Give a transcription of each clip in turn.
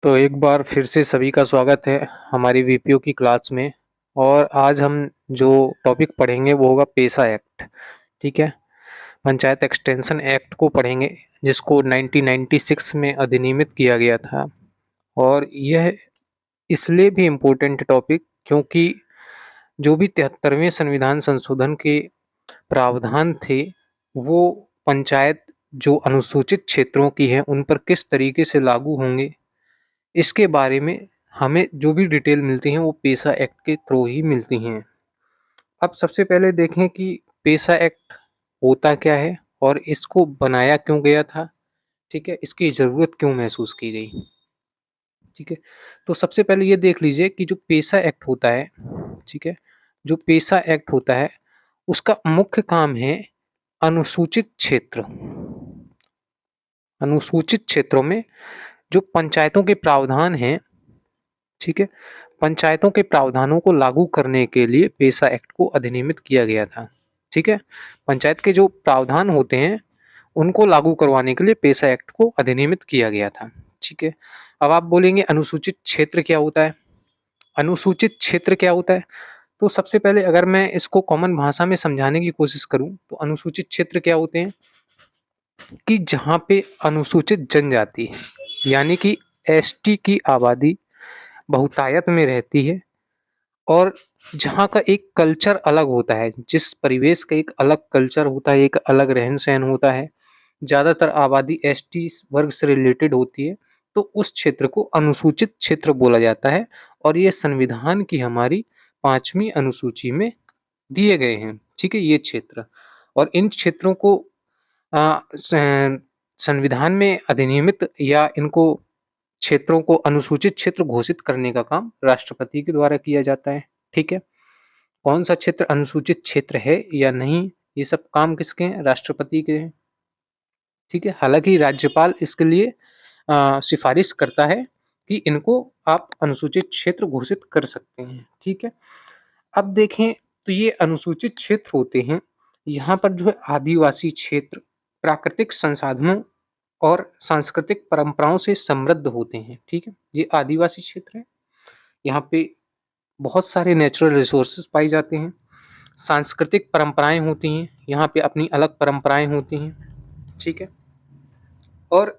तो एक बार फिर से सभी का स्वागत है हमारी वीपीओ की क्लास में। और आज हम जो टॉपिक पढ़ेंगे वो होगा पेसा एक्ट। ठीक है। पंचायत एक्सटेंशन एक्ट को पढ़ेंगे, जिसको 1996 में अधिनियमित किया गया था। और यह इसलिए भी इम्पोर्टेंट टॉपिक क्योंकि जो भी 73वें संविधान संशोधन के प्रावधान थे, वो पंचायत जो अनुसूचित क्षेत्रों की है उन पर किस तरीके से लागू होंगे, इसके बारे में हमें जो भी डिटेल मिलती हैं वो पेसा एक्ट के थ्रू ही मिलती हैं। अब सबसे पहले देखें कि पेसा एक्ट होता क्या है और इसको बनाया क्यों गया था। ठीक है, इसकी ज़रूरत क्यों महसूस की गई। ठीक है, तो सबसे पहले ये देख लीजिए कि जो पेसा एक्ट होता है, ठीक है, जो पेसा एक्ट होता है उसका मुख्य काम है अनुसूचित क्षेत्र, अनुसूचित क्षेत्रों में जो पंचायतों के प्रावधान हैं, ठीक है, पंचायतों के प्रावधानों को लागू करने के लिए पेसा एक्ट को अधिनियमित किया गया था। ठीक है, पंचायत के जो प्रावधान होते हैं उनको लागू करवाने के लिए पेसा एक्ट को अधिनियमित किया गया था। ठीक है, अब आप बोलेंगे अनुसूचित क्षेत्र क्या होता है। अनुसूचित क्षेत्र क्या होता है, तो सबसे पहले अगर मैं इसको कॉमन भाषा में समझाने की कोशिश करूं तो अनुसूचित क्षेत्र क्या होते हैं कि जहां पे अनुसूचित जनजाति यानी कि एसटी की आबादी बहुतायत में रहती है और जहाँ का एक कल्चर अलग होता है, जिस परिवेश का एक अलग कल्चर होता है, एक अलग रहन-सहन होता है, ज़्यादातर आबादी एसटी वर्ग से रिलेटेड होती है, तो उस क्षेत्र को अनुसूचित क्षेत्र बोला जाता है। और ये संविधान की हमारी 5वीं अनुसूची में दिए गए हैं। ठीक है, ये क्षेत्र और इन क्षेत्रों को संविधान में अधिनियमित या इनको क्षेत्रों को अनुसूचित क्षेत्र घोषित करने का काम राष्ट्रपति के द्वारा किया जाता है। ठीक है, कौन सा क्षेत्र अनुसूचित क्षेत्र है या नहीं, ये सब काम किसके हैं, राष्ट्रपति के हैं। ठीक है, हालांकि राज्यपाल इसके लिए सिफारिश करता है कि इनको आप अनुसूचित क्षेत्र घोषित कर सकते हैं। ठीक है, अब देखें तो ये अनुसूचित क्षेत्र होते हैं, यहाँ पर जो है आदिवासी क्षेत्र प्राकृतिक संसाधनों और सांस्कृतिक परंपराओं से समृद्ध होते हैं। ठीक है, ये आदिवासी क्षेत्र है, यहाँ पे बहुत सारे नेचुरल रिसोर्सेज पाए जाते हैं, सांस्कृतिक परंपराएं होती हैं, यहाँ पे अपनी अलग परंपराएं होती हैं। ठीक है, और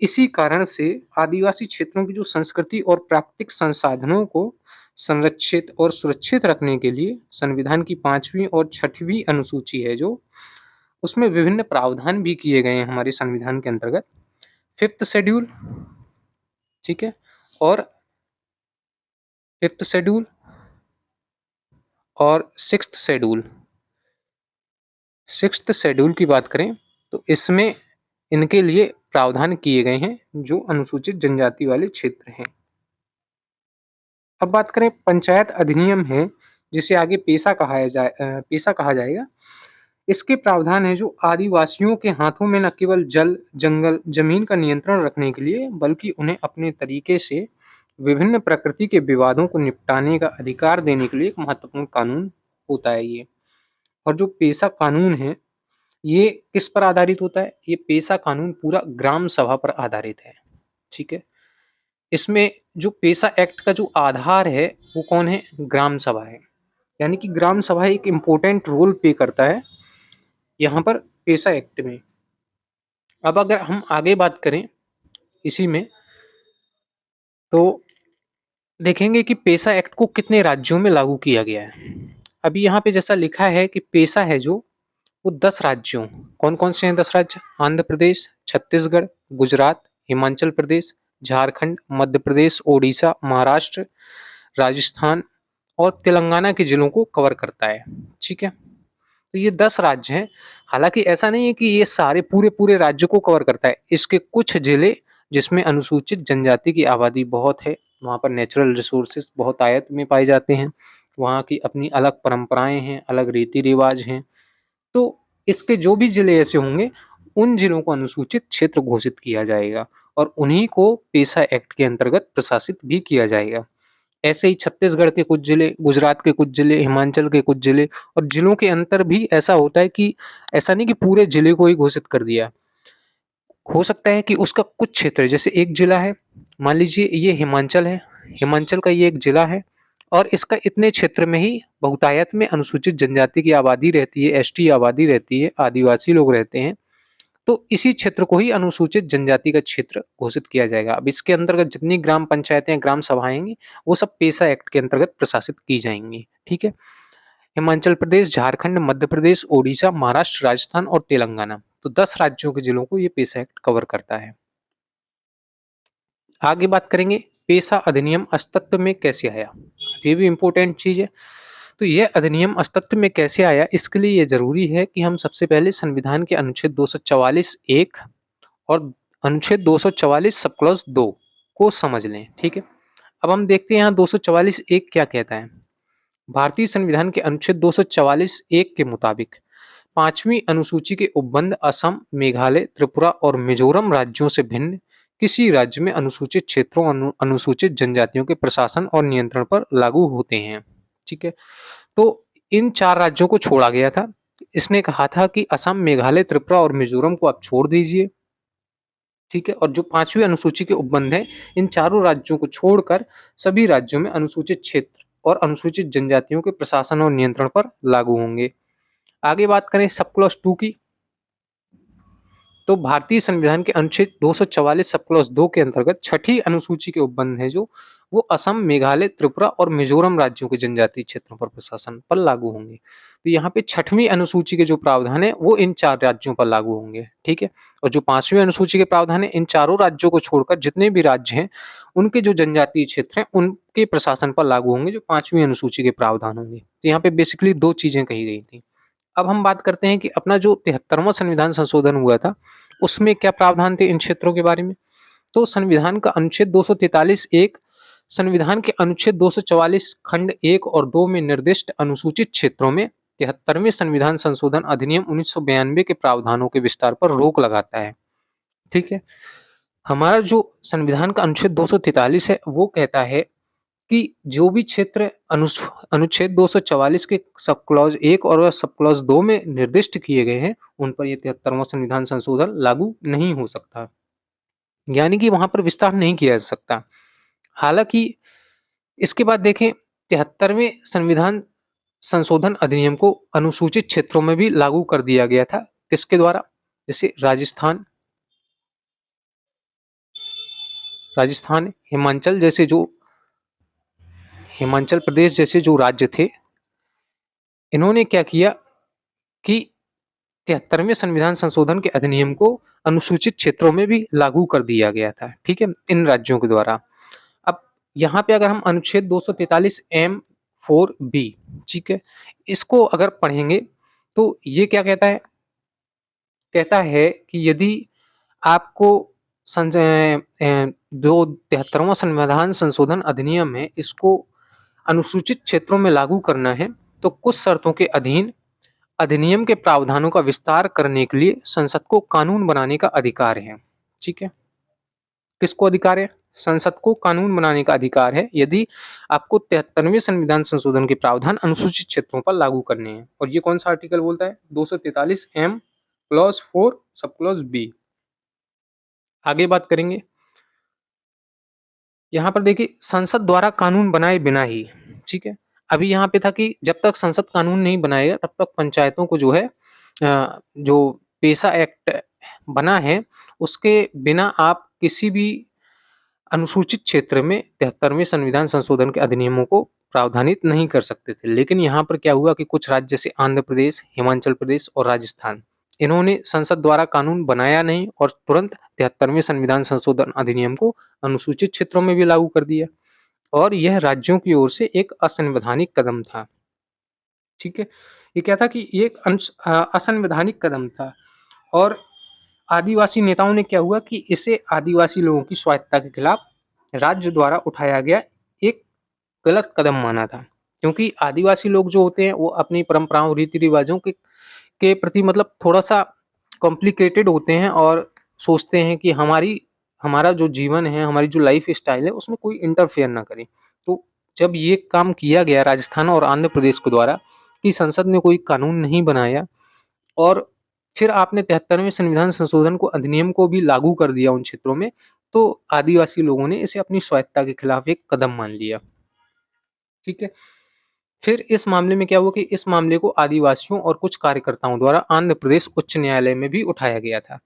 इसी कारण से आदिवासी क्षेत्रों की जो संस्कृति और प्राकृतिक संसाधनों को संरक्षित और सुरक्षित रखने के लिए संविधान की 5वीं और 6वीं अनुसूची है जो, उसमें विभिन्न प्रावधान भी किए गए हैं हमारे संविधान के अंतर्गत। 5th शेड्यूल, ठीक है, और 5th शेड्यूल और 6th शेड्यूल। 6th शेड्यूल की बात करें तो इसमें इनके लिए प्रावधान किए गए हैं जो अनुसूचित जनजाति वाले क्षेत्र हैं। अब बात करें पंचायत अधिनियम है, जिसे आगे पेशा कहा जाएगा। इसके प्रावधान है जो आदिवासियों के हाथों में न केवल जल, जंगल, जमीन का नियंत्रण रखने के लिए बल्कि उन्हें अपने तरीके से विभिन्न प्रकृति के विवादों को निपटाने का अधिकार देने के लिए एक महत्वपूर्ण कानून होता है ये। और जो पेशा कानून है ये किस पर आधारित होता है, ये पेशा कानून पूरा ग्राम सभा पर आधारित है। ठीक है, इसमें जो पेशा एक्ट का जो आधार है वो कौन है, ग्राम सभा है। यानी कि ग्राम सभा एक इम्पोर्टेंट रोल प्ले करता है यहाँ पर पेशा एक्ट में। अब अगर हम आगे बात करें इसी में तो देखेंगे कि पेशा एक्ट को कितने राज्यों में लागू किया गया है। अभी यहाँ पे जैसा लिखा है कि पेशा है जो वो 10 राज्यों, कौन कौन से हैं 10 राज्य, आंध्र प्रदेश, छत्तीसगढ़, गुजरात, हिमाचल प्रदेश, झारखंड, मध्य प्रदेश, ओडिशा, महाराष्ट्र, राजस्थान और तेलंगाना के जिलों को कवर करता है। ठीक है, तो ये 10 राज्य हैं। हालांकि ऐसा नहीं है कि ये सारे पूरे राज्य को कवर करता है, इसके कुछ जिले जिसमें अनुसूचित जनजाति की आबादी बहुत है, वहाँ पर नेचुरल रिसोर्सेज बहुत आयत में पाए जाते हैं, वहाँ की अपनी अलग परंपराएं हैं, अलग रीति रिवाज हैं, तो इसके जो भी जिले ऐसे होंगे उन जिलों को अनुसूचित क्षेत्र घोषित किया जाएगा और उन्हीं को पेशा एक्ट के अंतर्गत प्रशासित भी किया जाएगा। ऐसे ही छत्तीसगढ़ के कुछ जिले, गुजरात के कुछ जिले, हिमाचल के कुछ जिले, और जिलों के अंतर भी ऐसा होता है कि ऐसा नहीं कि पूरे जिले को ही घोषित कर दिया, हो सकता है कि उसका कुछ क्षेत्र, जैसे एक जिला है, मान लीजिए ये हिमाचल है, हिमाचल का ये एक जिला है और इसका इतने क्षेत्र में ही बहुतायत में अनुसूचित जनजाति की आबादी रहती है, एसटी आबादी रहती है, आदिवासी लोग रहते हैं। तो इसी क्षेत्र को ही अनुसूचित जनजाति का क्षेत्र घोषित किया जाएगा। अब इसके अंतर्गत जितनी ग्राम पंचायतें, ग्राम सभाएँ होंगी, वो सब पेसा एक्ट के अंतर्गत प्रशासित की जाएँगी, ठीक है? हिमाचल प्रदेश, झारखंड, मध्य प्रदेश, ओडिशा, महाराष्ट्र, राजस्थान और तेलंगाना। तो 10 राज्यों के जिलों को ये पेसा एक्ट कवर करता है। आगे बात करेंगे पेसा अधिनियम अस्तित्व में कैसे आया? ये भी इम्पोर्टेंट चीज़ है। तो यह अधिनियम अस्तित्व में कैसे आया, इसके लिए ये ज़रूरी है कि हम सबसे पहले संविधान के अनुच्छेद 244 एक और अनुच्छेद 244 सब क्लॉज 2 को समझ लें, ठीक है? अब हम देखते हैं यहाँ 244 एक क्या कहता है। भारतीय संविधान के अनुच्छेद 244 एक के मुताबिक 5वीं अनुसूची के उपबंध असम, मेघालय, त्रिपुरा और मिजोरम राज्यों से भिन्न किसी राज्य में अनुसूचित क्षेत्रों अनुसूचित जनजातियों के प्रशासन और नियंत्रण पर लागू होते हैं, ठीक है? तो इन 4 राज्यों को छोड़ा गया था। इसने कहा था कि असम, मेघालय, त्रिपुरा और मिजोरम को आप छोड़ दीजिए, ठीक है? और जो 5वीं अनुसूची के उपबंध हैं, इन चारों राज्यों को छोड़कर सभी राज्यों में अनुसूचित क्षेत्र और अनुसूचित जनजातियों के प्रशासन और नियंत्रण पर लागू होंगे। आगे बात करें सब क्लॉज 2 की, तो भारतीय संविधान के अनुच्छेद 244 सब क्लॉज 2 के अंतर्गत छठी अनुसूची के उपबंध है जो वो असम, मेघालय, त्रिपुरा और मिजोरम राज्यों के जनजातीय क्षेत्रों पर प्रशासन पर लागू होंगे। तो यहाँ पे छठवीं अनुसूची के जो प्रावधान है वो इन 4 राज्यों पर लागू होंगे, ठीक है? और जो 5वीं अनुसूची के प्रावधान है इन चारों राज्यों को छोड़कर जितने भी राज्य हैं उनके जो जनजातीय क्षेत्र हैं उनके प्रशासन पर लागू होंगे जो 5वीं अनुसूची के प्रावधान होंगे। तो यहाँ पे बेसिकली 2 चीजें कही गई थी। अब हम बात करते हैं कि अपना जो 73वां संविधान संशोधन हुआ था, उसमें क्या प्रावधान थे इन क्षेत्रों के बारे में? तो संविधान का अनुच्छेद 243 एक संविधान के अनुच्छेद 244 खंड 1 और 2 में निर्दिष्ट अनुसूचित क्षेत्रों में 73वें संविधान संशोधन अधिनियम 1992 के प्रावधानों के विस्तार पर रोक लगाता है, ठीक है? हमारा जो संविधान का अनुच्छेद 243 है, वो कहता है कि जो भी क्षेत्र अनुच्छेद 244 के सब क्लॉज 1 और सब क्लॉज 2 में निर्दिष्ट किए गए हैं, उन पर ये 73वां संविधान संशोधन लागू नहीं हो सकता। यानी कि वहाँ पर विस्तार नहीं किया जा सकता। हालाँकि इसके बाद देखें 73वें संविधान संशोधन अधिनियम को अनुसूचित क्षेत्रों में भी लागू कर दिया गया था। किसके द्वारा? जैसे राजस्थान, हिमाचल प्रदेश जैसे जो राज्य थे, इन्होंने क्या किया कि 73वें संविधान संशोधन के अधिनियम को अनुसूचित क्षेत्रों में भी लागू कर दिया गया था, ठीक है? इन राज्यों के द्वारा। अब यहाँ पे अगर हम अनुच्छेद 243 एम 4 बी, ठीक है, इसको अगर पढ़ेंगे तो ये क्या कहता है? कहता है कि यदि आपको जो 73वां संविधान संशोधन अधिनियम है, इसको अनुसूचित क्षेत्रों में लागू करना है, तो कुछ शर्तों के अधीन अधिनियम के प्रावधानों का विस्तार करने के लिए संसद को कानून बनाने का अधिकार है, ठीक है? किसको अधिकार है? संसद को कानून बनाने का अधिकार है यदि आपको 73वें संविधान संशोधन के प्रावधान अनुसूचित क्षेत्रों पर लागू करने हैं। और ये कौन सा आर्टिकल बोलता है? 243 M clause 4 sub clause B. आगे बात करेंगे, यहाँ पर देखिए संसद द्वारा कानून बनाए बिना ही, ठीक है? अभी यहाँ पे था कि जब तक संसद कानून नहीं बनाएगा तब तक पंचायतों को जो है जो पेसा एक्ट बना है उसके बिना आप किसी भी अनुसूचित क्षेत्र में 73वें संविधान संशोधन के अधिनियमों को प्रावधानित नहीं कर सकते थे। लेकिन यहाँ पर क्या हुआ कि कुछ राज्य जैसे आंध्र प्रदेश, हिमाचल प्रदेश और राजस्थान, इन्होंने संसद द्वारा कानून बनाया नहीं और तुरंत 73वें संविधान संशोधन अधिनियम को अनुसूचित क्षेत्रों में भी लागू कर दिया और यह राज्यों की ओर से एक असंवैधानिक कदम था, ठीक है? ये क्या था कि ये एक असंवैधानिक कदम था और आदिवासी नेताओं ने क्या हुआ कि इसे आदिवासी लोगों की स्वायत्तता के खिलाफ राज्य द्वारा उठाया गया एक गलत कदम माना था, क्योंकि आदिवासी लोग जो होते हैं वो अपनी परंपराओं, रीति रिवाजों के प्रति मतलब थोड़ा सा कॉम्प्लिकेटेड होते हैं और सोचते हैं कि हमारा जो जीवन है, हमारी जो लाइफ स्टाइल है उसमें कोई इंटरफेयर ना करे। तो जब ये काम किया गया राजस्थान और आंध्र प्रदेश के द्वारा कि संसद ने कोई कानून नहीं बनाया और फिर आपने 73वें संविधान संशोधन को अधिनियम को भी लागू कर दिया उन क्षेत्रों में, तो आदिवासी लोगों ने इसे अपनी स्वायत्तता के खिलाफ एक कदम मान लिया। ठीक है। फिर इस मामले में क्या हुआ कि इस मामले को आदिवासियों और कुछ कार्यकर्ताओं द्वारा आंध्र प्रदेश उच्च न्यायालय में भी उठाया गया था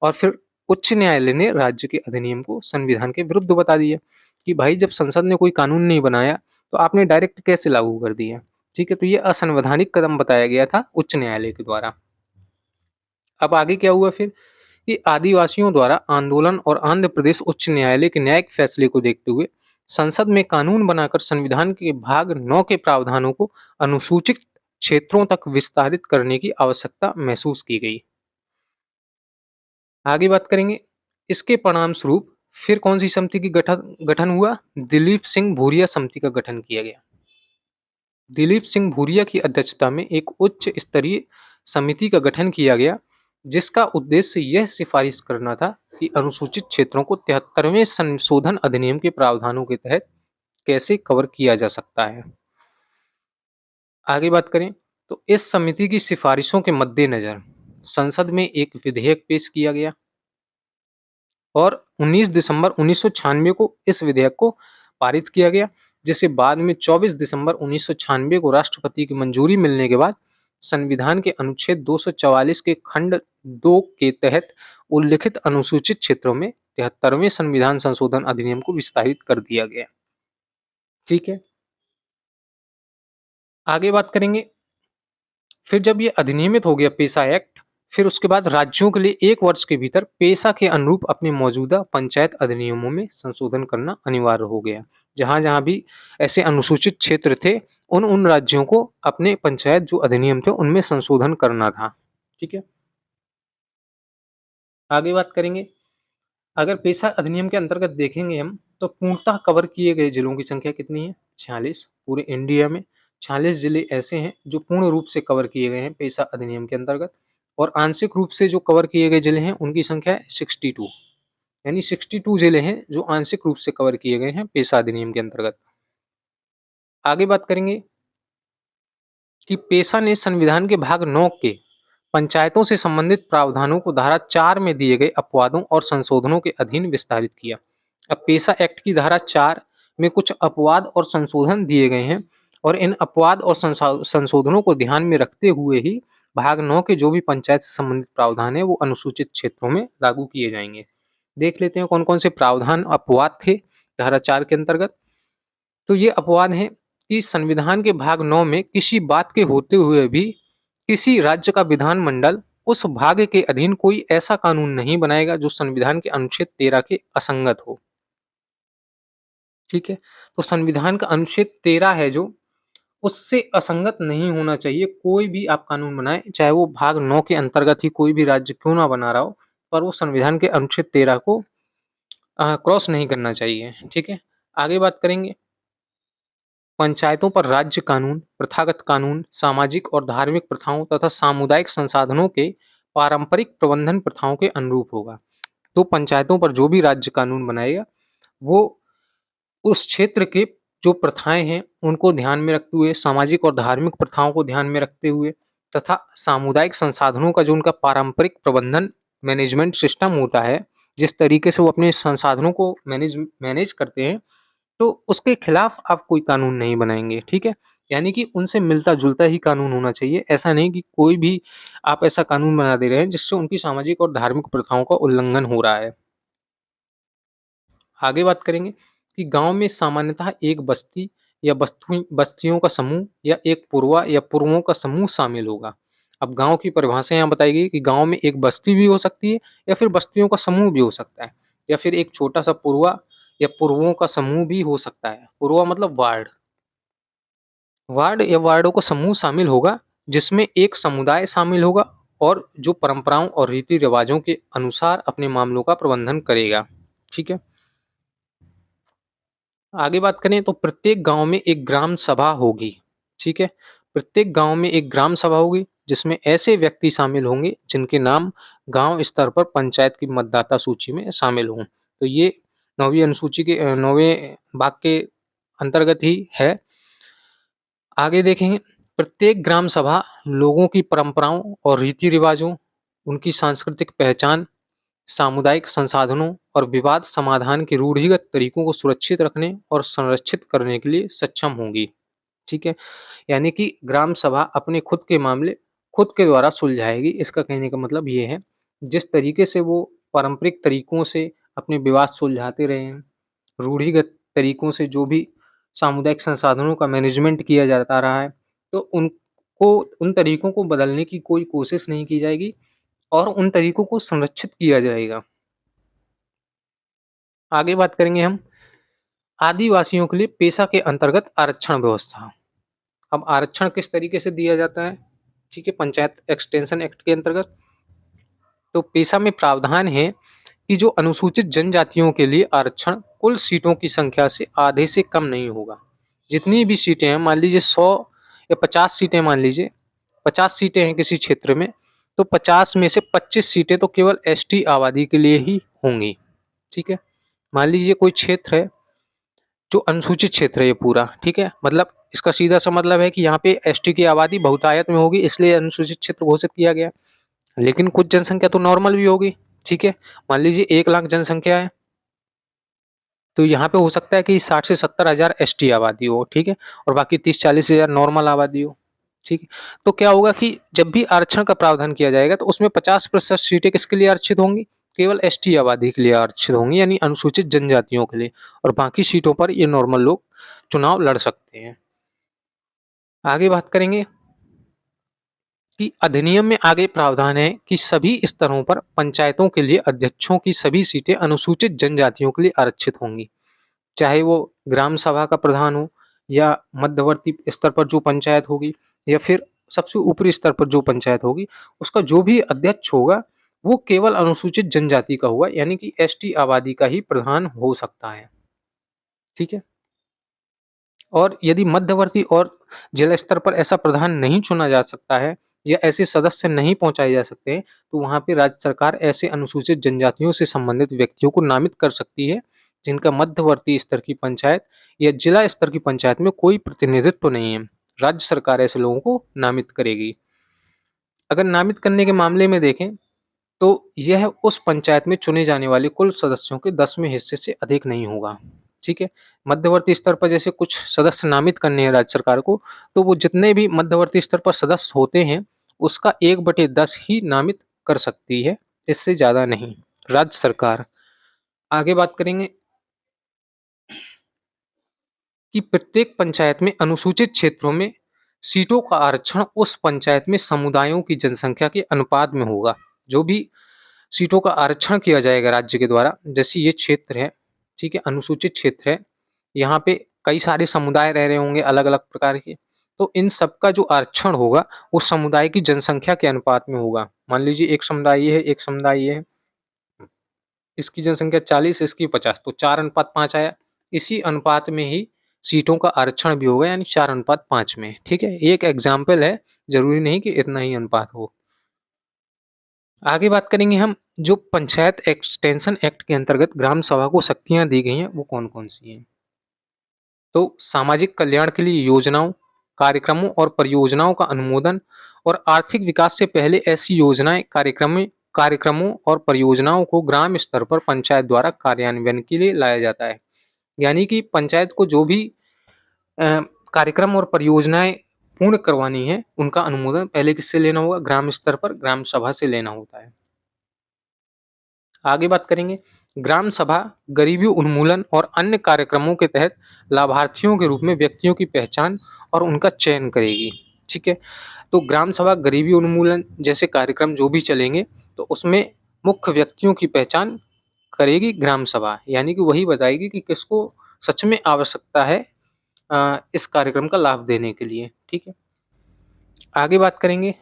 और फिर उच्च न्यायालय ने राज्य के अधिनियम को संविधान के विरुद्ध बता दिया कि भाई जब संसद ने कोई कानून नहीं बनाया तो आपने डायरेक्ट कैसे लागू कर दिया। ठीक है, तो ये असंवैधानिक कदम बताया गया था उच्च न्यायालय के द्वारा। अब आगे क्या हुआ फिर कि आदिवासियों द्वारा आंदोलन और आंध्र प्रदेश उच्च न्यायालय के न्यायिक फैसले को देखते हुए संसद में कानून बनाकर संविधान के भाग 9 के प्रावधानों को अनुसूचित क्षेत्रों तक विस्तारित करने की आवश्यकता महसूस की गई। आगे बात करेंगे इसके परिणाम स्वरूप फिर कौन सी समिति की गठन गठन हुआ, दिलीप सिंह भूरिया समिति का गठन किया गया। दिलीप सिंह भूरिया की अध्यक्षता में एक उच्च स्तरीय समिति का गठन किया गया जिसका उद्देश्य यह सिफारिश करना था कि अनुसूचित क्षेत्रों को 73वें संशोधन अधिनियम के प्रावधानों के तहत कैसे कवर किया जा सकता है। आगे बात करें तो इस समिति की सिफारिशों के मद्देनजर संसद में एक विधेयक पेश किया गया और 19 दिसंबर 1996 को इस विधेयक को पारित किया गया, जिसे बाद में 24 दिसंबर 1996 को राष्ट्रपति की मंजूरी मिलने के बाद संविधान के अनुच्छेद 244 के खंड 2 के तहत उल्लिखित अनुसूचित क्षेत्रों में 73वें संविधान संशोधन अधिनियम को विस्तारित कर दिया गया। ठीक है, आगे बात करेंगे फिर जब ये अधिनियमित हो गया पेशा एक्ट, फिर उसके बाद राज्यों के लिए 1 वर्ष के भीतर पेशा के अनुरूप अपने मौजूदा पंचायत अधिनियमों में संशोधन करना अनिवार्य हो गया। जहाँ-जहाँ भी ऐसे अनुसूचित क्षेत्र थे, उन राज्यों को अपने पंचायत जो अधिनियम थे, उनमें संशोधन करना था। ठीक है? आगे बात करेंगे, अगर पेशा अधिनियम के अंतर्गत देखेंगे हम, तो पूर्णतः कवर किए गए जिलों की संख्या कितनी है? 46 पूरे इंडिया में 46 जिले ऐसे हैं जो पूर्ण रूप से कवर किए गए हैं पेशा अधिनियम के अंतर्गत और आंशिक रूप से जो कवर किए गए जिले हैं उनकी संख्या है 62, यानी 62 जिले हैं जो आंशिक रूप से कवर किए गए हैं पेशा अधिनियम के अंतर्गत। आगे बात करेंगे कि पेशा ने संविधान के भाग 9 के पंचायतों से संबंधित प्रावधानों को धारा 4 में दिए गए अपवादों और संशोधनों के अधीन विस्तारित किया। अब पेशा एक्ट की धारा 4 में कुछ अपवाद और संशोधन दिए गए हैं और इन अपवाद और संशोधनों को ध्यान में रखते हुए ही भाग 9 के जो भी पंचायत से संबंधित प्रावधान है वो अनुसूचित क्षेत्रों में लागू किए जाएंगे। देख लेते हैं कौन कौन से प्रावधान अपवाद थे धारा 4 के अंतर्गत। तो ये अपवाद हैं कि संविधान के भाग 9 में किसी बात के होते हुए भी किसी राज्य का विधानमंडल उस भाग के अधीन कोई ऐसा कानून नहीं बनाएगा जो संविधान के अनुच्छेद 13 के असंगत हो। ठीक है, तो संविधान का अनुच्छेद 13 है जो उससे असंगत नहीं होना चाहिए। कोई भी आप कानून बनाएं, चाहे वो भाग 9 के अंतर्गत ही कोई भी राज्य क्यों ना बना रहा हो, पर वो संविधान के अनुच्छेद 13 को क्रॉस नहीं करना चाहिए। ठीक है, आगे बात करेंगे पंचायतों पर राज्य कानून, प्रथागत कानून, सामाजिक और धार्मिक प्रथाओं तथा सामुदायिक संसाधनों के पारंपरिक प्रबंधन प्रथाओं के अनुरूप होगा। तो पंचायतों पर जो भी राज्य कानून बनाएगा वो उस क्षेत्र के जो प्रथाएं हैं उनको ध्यान में रखते हुए, सामाजिक और धार्मिक प्रथाओं को ध्यान में रखते हुए तथा सामुदायिक संसाधनों का जो उनका पारंपरिक प्रबंधन मैनेजमेंट सिस्टम होता है, जिस तरीके से वो अपने संसाधनों को मैनेज करते हैं, तो उसके खिलाफ आप कोई कानून नहीं बनाएंगे। ठीक है, यानी कि उनसे मिलता जुलता ही कानून होना चाहिए। ऐसा नहीं कि कोई भी आप ऐसा कानून बना दे रहे हैं जिससे उनकी सामाजिक और धार्मिक प्रथाओं का उल्लंघन हो रहा है। आगे बात करेंगे कि गांव में सामान्यतः एक बस्ती या बस्तियों का समूह या एक पुरवा या पुरवों का समूह शामिल होगा। अब गांव की परिभाषा यहाँ बताई गई कि गांव में एक बस्ती भी हो सकती है या फिर बस्तियों का समूह भी हो सकता है या फिर एक छोटा सा पुरवा या पुरवों का समूह भी हो सकता है। पुरवा मतलब वार्ड, वार्ड या वार्डों का समूह शामिल होगा जिसमें एक समुदाय शामिल होगा और जो परंपराओं और रीति रिवाजों के अनुसार अपने मामलों का प्रबंधन करेगा। ठीक है, आगे बात करें तो प्रत्येक गांव में एक ग्राम सभा होगी। ठीक है, प्रत्येक गांव में एक ग्राम सभा होगी जिसमें ऐसे व्यक्ति शामिल होंगे जिनके नाम गांव स्तर पर पंचायत की मतदाता सूची में शामिल हों। तो ये 9वीं अनुसूची के 9वें भाग के अंतर्गत ही है। आगे देखेंगे प्रत्येक ग्राम सभा लोगों की परंपराओं और रीति रिवाजों उनकी सांस्कृतिक पहचान, सामुदायिक संसाधनों और विवाद समाधान के रूढ़िगत तरीकों को सुरक्षित रखने और संरक्षित करने के लिए सक्षम होंगी। ठीक है? यानी कि ग्राम सभा अपने खुद के मामले खुद के द्वारा सुलझाएगी। इसका कहने का मतलब ये है, जिस तरीके से वो पारंपरिक तरीकों से अपने विवाद सुलझाते रहे हैं, रूढ़िगत तरीकों से जो भी सामुदायिक संसाधनों का मैनेजमेंट किया जाता रहा है, तो उन तरीकों को बदलने की कोई कोशिश नहीं की जाएगी और उन तरीकों को संरक्षित किया जाएगा। आगे बात करेंगे हम आदिवासियों के लिए पेशा के अंतर्गत आरक्षण व्यवस्था। अब आरक्षण किस तरीके से दिया जाता है? ठीक है, पंचायत एक्सटेंशन एक्ट के अंतर्गत। तो पेशा में प्रावधान है कि जो अनुसूचित जनजातियों के लिए आरक्षण कुल सीटों की संख्या से आधे से कम नहीं होगा। जितनी भी सीटें हैं, मान लीजिए 100 या 50 सीटें, मान लीजिए 50 सीटें हैं किसी क्षेत्र में, तो 50 में से 25 सीटें तो केवल एसटी आबादी के लिए ही होंगी। ठीक है, मान लीजिए कोई क्षेत्र है जो अनुसूचित क्षेत्र है ये पूरा, ठीक है, मतलब इसका सीधा सा मतलब है कि यहाँ पे एसटी की आबादी बहुतायत में होगी, इसलिए अनुसूचित क्षेत्र घोषित किया गया। लेकिन कुछ जनसंख्या तो नॉर्मल भी होगी। ठीक है, मान लीजिए 1 लाख जनसंख्या है, तो यहाँ पे हो सकता है कि 60 से 70 हजार एसटी आबादी हो। ठीक है, और बाकी 30-40 हजार नॉर्मल आबादी हो। ठीक है, तो क्या होगा कि जब भी आरक्षण का प्रावधान किया जाएगा तो उसमें 50% सीटें किसके लिए आरक्षित होंगी? केवल एसटी आबादी के लिए आरक्षित होंगी, यानी अनुसूचित जनजातियों के लिए, और बाकी सीटों पर ये नॉर्मल लोग चुनाव लड़ सकते हैं। आगे बात करेंगे कि अधिनियम में आगे प्रावधान है कि सभी स्तरों पर पंचायतों के लिए अध्यक्षों की सभी सीटें अनुसूचित जनजातियों के लिए आरक्षित होंगी। चाहे वो ग्राम सभा का प्रधान हो, या मध्यवर्ती स्तर पर जो पंचायत होगी, या फिर सबसे ऊपरी स्तर पर जो पंचायत होगी, उसका जो भी अध्यक्ष होगा वो केवल अनुसूचित जनजाति का होगा, यानी कि एसटी आबादी का ही प्रधान हो सकता है। ठीक है, और यदि मध्यवर्ती और जिला स्तर पर ऐसा प्रधान नहीं चुना जा सकता है, या ऐसे सदस्य नहीं पहुंचाए जा सकते हैं, तो वहां पे राज्य सरकार ऐसे अनुसूचित जनजातियों से संबंधित व्यक्तियों को नामित कर सकती है, जिनका मध्यवर्ती स्तर की पंचायत या जिला स्तर की पंचायत में कोई प्रतिनिधित्व तो नहीं है। राज्य सरकार ऐसे लोगों को नामित करेगी। अगर नामित करने के मामले में देखें, तो यह उस पंचायत में चुने जाने वाले कुल सदस्यों के 10वें हिस्से से अधिक नहीं होगा। ठीक है, मध्यवर्ती स्तर पर जैसे कुछ सदस्य नामित करने हैं राज्य सरकार को, तो वो जितने भी मध्यवर्ती स्तर पर सदस्य होते हैं, उसका 1/10 ही नामित कर सकती है, इससे ज्यादा नहीं, राज्य सरकार। आगे बात करेंगे कि प्रत्येक पंचायत में अनुसूचित क्षेत्रों में सीटों का आरक्षण उस पंचायत में समुदायों की जनसंख्या के अनुपात में होगा। जो भी सीटों का आरक्षण किया जाएगा राज्य के द्वारा, जैसे ये क्षेत्र है, ठीक है, अनुसूचित क्षेत्र है, यहाँ पे कई सारे समुदाय रह रहे होंगे अलग अलग प्रकार के, तो इन सबका जो आरक्षण होगा वो समुदाय की जनसंख्या के अनुपात में होगा। मान लीजिए एक समुदाय ये है, एक समुदाय ये है, इसकी जनसंख्या 40, इसकी 50, तो 4:5 आया। इसी अनुपात में ही सीटों का आरक्षण भी होगा, यानी 4:5 में। ठीक है, ये एक एग्जाम्पल है, जरूरी नहीं कि इतना ही अनुपात हो। आगे बात करेंगे हम, जो पंचायत एक्सटेंशन एक्ट के अंतर्गत ग्राम सभा को शक्तियां दी गई हैं वो कौन कौन सी हैं? तो सामाजिक कल्याण के लिए योजनाओं, कार्यक्रमों और परियोजनाओं का अनुमोदन, और आर्थिक विकास से पहले ऐसी योजनाएं, कार्यक्रमों और परियोजनाओं को ग्राम स्तर पर पंचायत द्वारा कार्यान्वयन के लिए लाया जाता है। यानी कि पंचायत को जो भी अ, कार्यक्रम और परियोजनाएं पूर्ण करवानी है, उनका अनुमोदन पहले किससे लेना होगा? ग्राम स्तर पर ग्राम सभा से लेना होता है। आगे बात करेंगे, ग्राम सभा गरीबी उन्मूलन और अन्य कार्यक्रमों के तहत लाभार्थियों के रूप में व्यक्तियों की पहचान और उनका चयन करेगी। ठीक है, तो ग्राम सभा गरीबी उन्मूलन जैसे कार्यक्रम जो भी चलेंगे, तो उसमें मुख्य व्यक्तियों की पहचान करेगी ग्राम सभा, यानी कि वही बताएगी कि किसको सच में आवश्यकता है इस कार्यक्रम का लाभ देने के लिए। ठीक है, आगे बात करेंगे,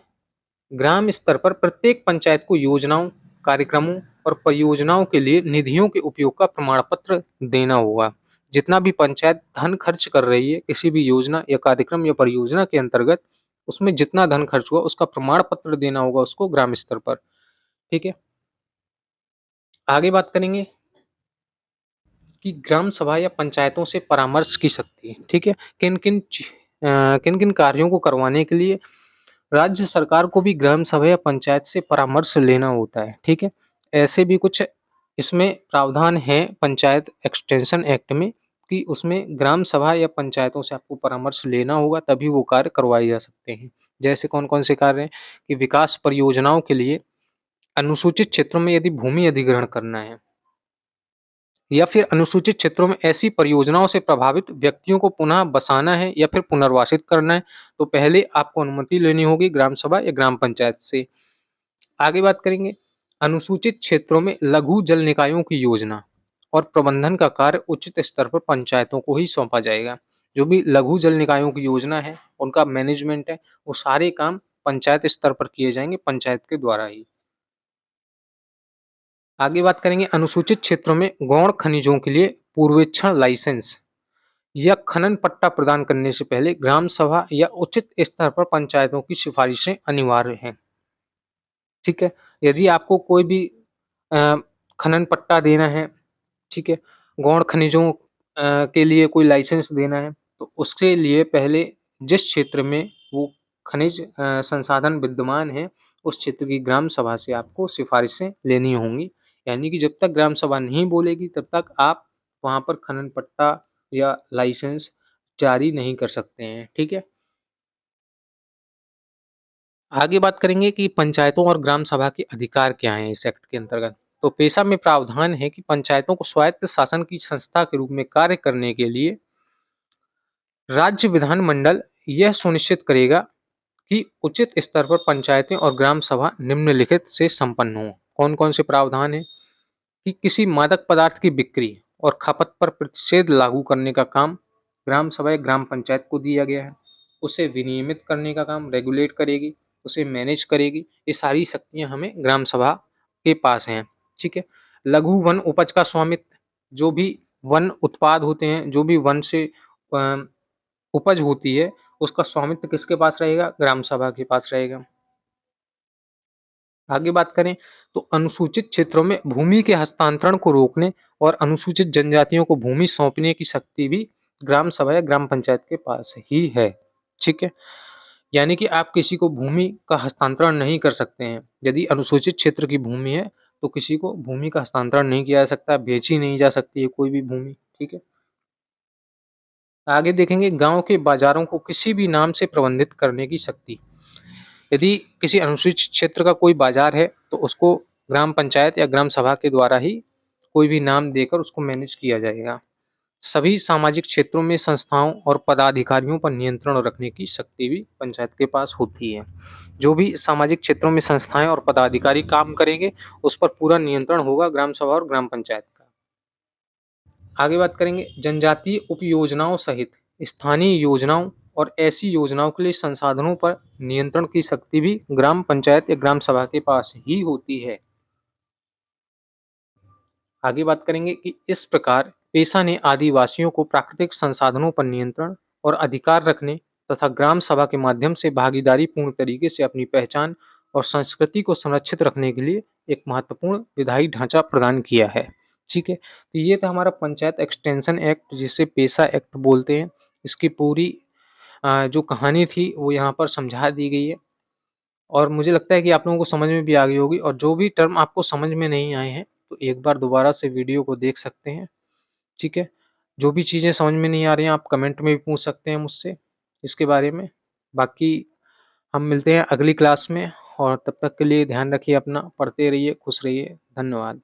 ग्राम स्तर पर प्रत्येक पंचायत को योजनाओं, कार्यक्रमों और परियोजनाओं के लिए निधियों के उपयोग का प्रमाण पत्र देना होगा। जितना भी पंचायत धन खर्च कर रही है किसी भी योजना या कार्यक्रम या परियोजना के अंतर्गत, उसमें जितना धन खर्च हुआ उसका प्रमाण पत्र देना होगा उसको ग्राम स्तर पर। ठीक है, आगे बात करेंगे कि ग्राम सभा या पंचायतों से परामर्श की शक्ति। ठीक है, किन किन कार्यों को करवाने के लिए राज्य सरकार को भी ग्राम सभा या पंचायत से परामर्श लेना होता है, ठीक है। ऐसे भी कुछ इसमें प्रावधान है पंचायत एक्सटेंशन एक्ट में कि उसमें ग्राम सभा या पंचायतों से आपको परामर्श लेना होगा, तभी वो कार्य करवाए जा सकते हैं। जैसे कौन-कौन से कार्य हैं कि विकास परियोजनाओं के लिए अनुसूचित क्षेत्रों में यदि भूमि अधिग्रहण करना है या फिर अनुसूचित क्षेत्रों में ऐसी परियोजनाओं से प्रभावित व्यक्तियों को पुनः बसाना है या फिर पुनर्वासित करना है, तो पहले आपको अनुमति लेनी होगी ग्राम सभा या ग्राम पंचायत से। आगे बात करेंगे, अनुसूचित क्षेत्रों में लघु जल निकायों की योजना और प्रबंधन का कार्य उचित स्तर पर पंचायतों को ही सौंपा जाएगा। जो भी लघु जल निकायों की योजना है, उनका मैनेजमेंट है, वो सारे काम पंचायत स्तर पर किए जाएंगे, पंचायत के द्वारा ही। आगे बात करेंगे, अनुसूचित क्षेत्रों में गौण खनिजों के लिए पूर्वेक्षण लाइसेंस या खनन पट्टा प्रदान करने से पहले ग्राम सभा या उचित स्तर पर पंचायतों की सिफारिशें अनिवार्य हैं। ठीक है, यदि आपको कोई भी अ, खनन पट्टा देना है, ठीक है, गौण खनिजों के लिए कोई लाइसेंस देना है, तो उसके लिए पहले जिस क्षेत्र में वो खनिज संसाधन विद्यमान है, उस क्षेत्र की ग्राम सभा से आपको सिफारिशें लेनी होंगी। यानी कि जब तक ग्राम सभा नहीं बोलेगी, तब तक आप वहाँ पर खनन पट्टा या लाइसेंस जारी नहीं कर सकते हैं, ठीक है? आगे बात करेंगे कि पंचायतों और ग्राम सभा के अधिकार क्या हैं इस एक्ट के अंतर्गत। तो पेशा में प्रावधान है कि पंचायतों को स्वायत्त शासन की संस्था के रूप में कार्य करने के लिए राज्य विधानमंडल यह सुनिश्चित करेगा कि उचित स्तर पर पंचायतें और ग्राम सभा निम्नलिखित से संपन्न हों। कौन-कौन से प्रावधान हैं कि किसी मादक पदार्थ की बिक्री और खपत पर प्रतिषेध लागू करने का काम ग्राम सभा या ग्राम पंचायत को दिया गया है। उसे विनियमित करने का काम रेगुलेट करेगी, उसे मैनेज करेगी। ये सारी शक्तियाँ हमें ग्राम सभा के पास हैं, ठीक है। लघु वन उपज का स्वामित्व, जो भी वन उत्पाद होते हैं, जो भी वन से अ, उपज होती है, उसका स्वामित्व किसके पास रहेगा? ग्राम सभा के पास रहेगा। आगे बात करें तो अनुसूचित क्षेत्रों में भूमि के हस्तांतरण को रोकने और अनुसूचित जनजातियों को भूमि सौंपने की शक्ति भी ग्राम सभा या ग्राम पंचायत के पास ही है, ठीक है। यानी कि आप किसी को भूमि का हस्तांतरण नहीं कर सकते हैं। यदि अनुसूचित क्षेत्र की भूमि है, तो किसी को भूमि का हस्तांतरण नहीं किया जा सकता, बेची नहीं जा सकती है कोई भी भूमि, ठीक है। आगे देखेंगे, गांव के बाजारों को किसी भी नाम से प्रबंधित करने की शक्ति। यदि किसी अनुसूचित क्षेत्र का कोई बाजार है, तो उसको ग्राम पंचायत या ग्राम सभा के द्वारा ही कोई भी नाम देकर उसको मैनेज किया जाएगा। सभी सामाजिक क्षेत्रों में संस्थाओं और पदाधिकारियों पर नियंत्रण रखने की शक्ति भी पंचायत के पास होती है। जो भी सामाजिक क्षेत्रों में संस्थाएं और पदाधिकारी काम करेंगे, उस पर पूरा नियंत्रण होगा ग्राम सभा और ग्राम पंचायत का। आगे बात करेंगे, जनजातीय उपयोजनाओं सहित स्थानीय योजनाओं और ऐसी योजनाओं के लिए संसाधनों पर नियंत्रण की शक्ति भी ग्राम पंचायत या ग्राम सभा के पास ही होती है। आगे बात करेंगे कि इस प्रकार पेशा ने आदिवासियों को प्राकृतिक संसाधनों पर नियंत्रण और अधिकार रखने तथा ग्राम सभा के माध्यम से भागीदारी पूर्ण तरीके से अपनी पहचान और संस्कृति को संरक्षित रखने के लिए एक महत्वपूर्ण विधायी ढांचा प्रदान किया है, ठीक है। तो ये था हमारा पंचायत एक्सटेंशन एक्ट, जिसे पेशा एक्ट बोलते हैं। इसकी पूरी जो कहानी थी वो यहाँ पर समझा दी गई है और मुझे लगता है कि आप लोगों को समझ में भी आ गई होगी, और जो भी टर्म आपको समझ में नहीं आए हैं, तो एक बार दोबारा से वीडियो को देख सकते हैं, ठीक है। जो भी चीज़ें समझ में नहीं आ रही हैं, आप कमेंट में भी पूछ सकते हैं मुझसे इसके बारे में। बाकी हम मिलते हैं अगली क्लास में, और तब तक के लिए ध्यान रखिए अपना, पढ़ते रहिए, खुश रहिए। धन्यवाद।